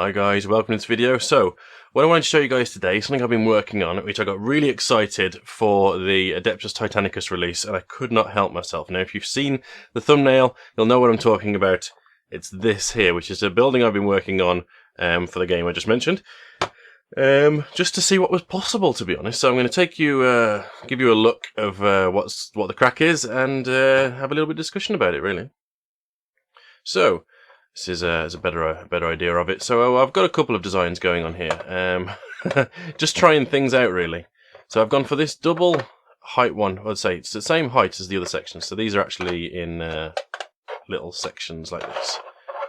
Hi guys, welcome to this video. So, what I wanted to show you guys today is something I've been working on, which I got really excited for the Adeptus Titanicus release, and I could not help myself. Now, if you've seen the thumbnail, you'll know what I'm talking about. It's this here, which is a building I've been working on for the game I just mentioned, just to see what was possible, to be honest. So I'm going to take you, give you a look of what the crack is, and have a little bit of discussion about it, really. So, this is a better idea of it. So I've got a couple of designs going on here. Just trying things out, really. So I've gone for this double height one. I'd say it's the same height as the other sections. So these are actually in little sections like this.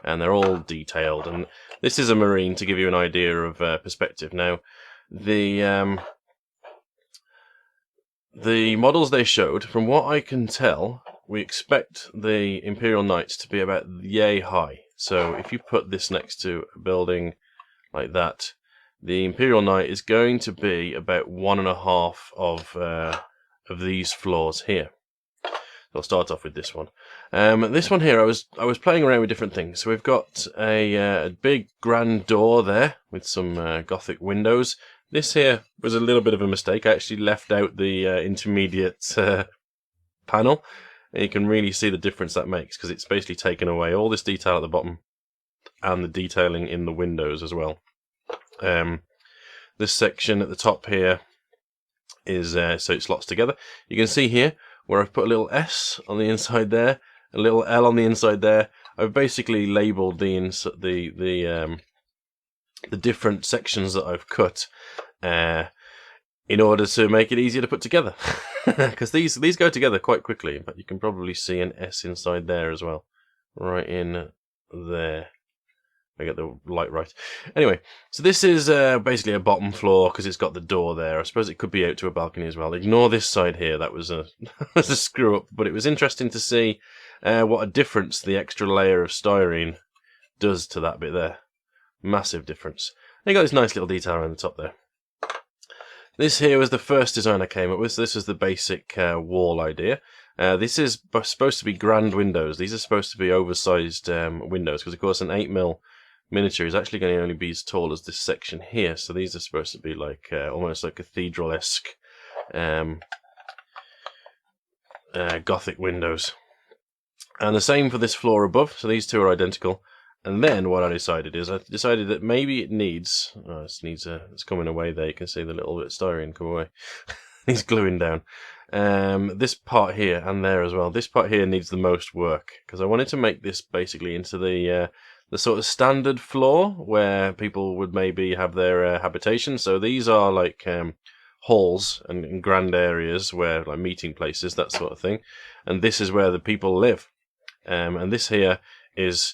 And they're all detailed. And this is a marine to give you an idea of perspective. Now, the models they showed, from what I can tell, we expect the Imperial Knights to be about yay high. So if you put this next to a building like that, the Imperial Knight is going to be about 1.5 of these floors here. So I'll start off with this one. This one here, I was playing around with different things. So we've got a big grand door there with some Gothic windows. This here was a little bit of a mistake. I actually left out the intermediate panel. And you can really see the difference that makes, because it's basically taken away all this detail at the bottom and the detailing in the windows as well. This section at the top here is so it slots together. You can see here where I've put a little S on the inside there, a little L on the inside there. I've basically labelled the different sections that I've cut in order to make it easier to put together. Because these go together quite quickly. In fact, you can probably see an S inside there as well. Right in there. I get the light right. Anyway, so this is basically a bottom floor because it's got the door there. I suppose it could be out to a balcony as well. Ignore this side here. That was a, was a screw up. But it was interesting to see what a difference the extra layer of styrene does to that bit there. Massive difference. And you got this nice little detail around the top there. This here was the first design I came up with. This is the basic wall idea. This is supposed to be grand windows. These are supposed to be oversized windows, because of course an 8mm miniature is actually going to only be as tall as this section here. So these are supposed to be like almost like cathedral-esque Gothic windows. And the same for this floor above. So these two are identical. And then what I decided that maybe it needs, it's coming away there, you can see the little bit of styrene come away. He's gluing down. This part here, and there as well, this part here needs the most work, because I wanted to make this basically into the sort of standard floor where people would maybe have their habitation. So these are like halls and grand areas where, like meeting places, that sort of thing. And this is where the people live. And this here is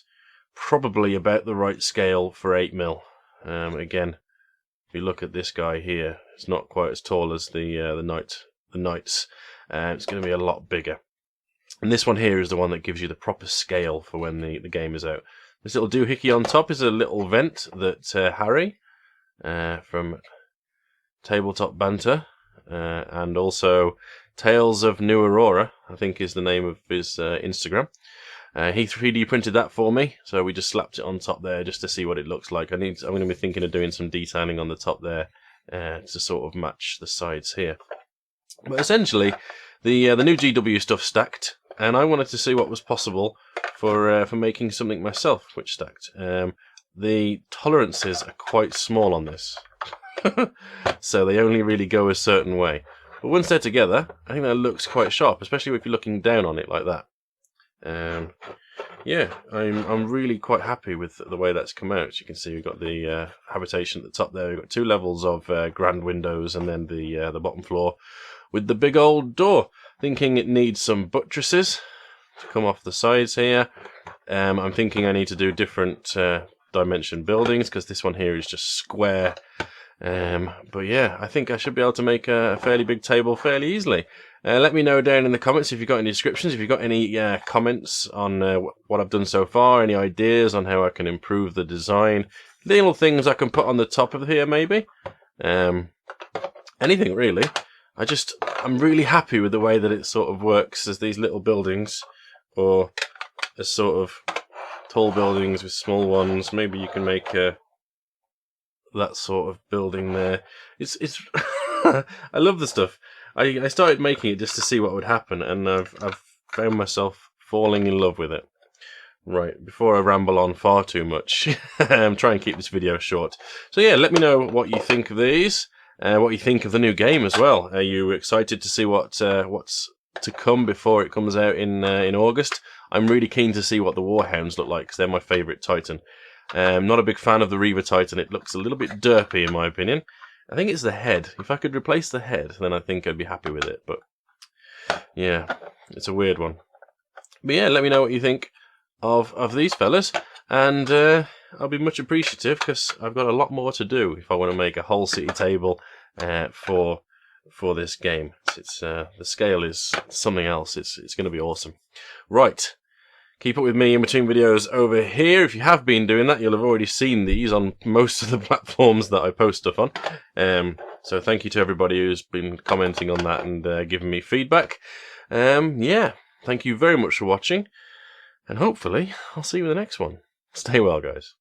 probably about the right scale for 8mm. Again, if you look at this guy here, it's not quite as tall as the knights. It's going to be a lot bigger. And this one here is the one that gives you the proper scale for when the game is out. This little doohickey on top is a little vent that Harry from Tabletop Banter and also Tales of New Aurora, I think is the name of his Instagram. He 3D printed that for me, so we just slapped it on top there just to see what it looks like. I'm going to be thinking of doing some detailing on the top there to sort of match the sides here. But essentially, the new GW stuff stacked, and I wanted to see what was possible for making something myself which stacked. The tolerances are quite small on this, so they only really go a certain way. But once they're together, I think that looks quite sharp, especially if you're looking down on it like that. Yeah, I'm really quite happy with the way that's come out. As you can see, we've got the habitation at the top there. We've got 2 levels of grand windows, and then the bottom floor with the big old door. Thinking it needs some buttresses to come off the sides here. I'm thinking I need to do different dimension buildings, because this one here is just square. But yeah, I think I should be able to make a fairly big table fairly easily. Let me know down in the comments if you've got any descriptions, if you've got any comments on what I've done so far, any ideas on how I can improve the design, little things I can put on the top of here maybe. Anything really. I'm really happy with the way that it sort of works as these little buildings, or as sort of tall buildings with small ones. Maybe you can make that sort of building there. It's I love the stuff. I started making it just to see what would happen, and I've found myself falling in love with it. Right, before I ramble on far too much, I'm trying to keep this video short. So yeah, let me know what you think of these, what you think of the new game as well. Are you excited to see what's to come before it comes out in August? I'm really keen to see what the Warhounds look like, because they're my favourite Titan. Not a big fan of the Reaver Titan. It looks a little bit derpy in my opinion. I think it's the head. If I could replace the head, then I think I'd be happy with it. But yeah, it's a weird one. But yeah, let me know what you think of these fellas, and I'll be much appreciative, because I've got a lot more to do if I want to make a whole city table for this game. It's the scale is something else. It's going to be awesome. Right, keep up with me in between videos over here. If you have been doing that, you'll have already seen these on most of the platforms that I post stuff on. So thank you to everybody who's been commenting on that and giving me feedback. Yeah, thank you very much for watching. And hopefully, I'll see you in the next one. Stay well, guys.